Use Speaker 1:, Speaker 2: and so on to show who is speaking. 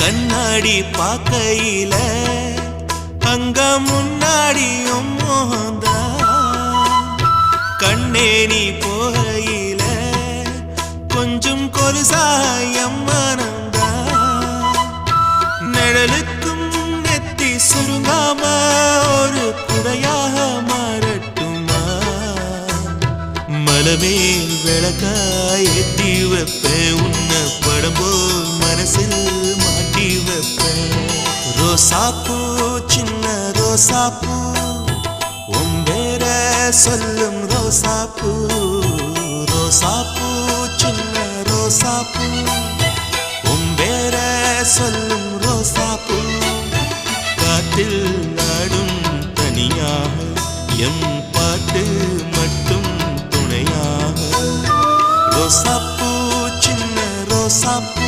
Speaker 1: கண்ணாடி பார்க்கையில அங்க முன்னாடியும் மோகந்தா கண்ணே நீ போகையில கொஞ்சம் கொலுசாயம் மனந்தா நிழலுக்கும் நெத்தி சுருங்காம ஒரு குடையாக மாறட்டுமா மலமேல் விளக்காய் ஏத்தி வைப்பேன் உன்னை படம் போல் மனசில் மாட்டி வைப்பேன் ரோசாப்பூ சின்ன ரோசாப்பூ உம்பேர சொல்லும் ரோசாப்பூ ரோசாப்பூ சின்ன ரோசாப்பூ உம்பேர சொல்லும் ரோசாப்பூ காற்றில் நாடும் தனியாக எம் பாட்டு மட்டும் துணையாக ரோசாப்பூ சின்ன ரோசாப்பூ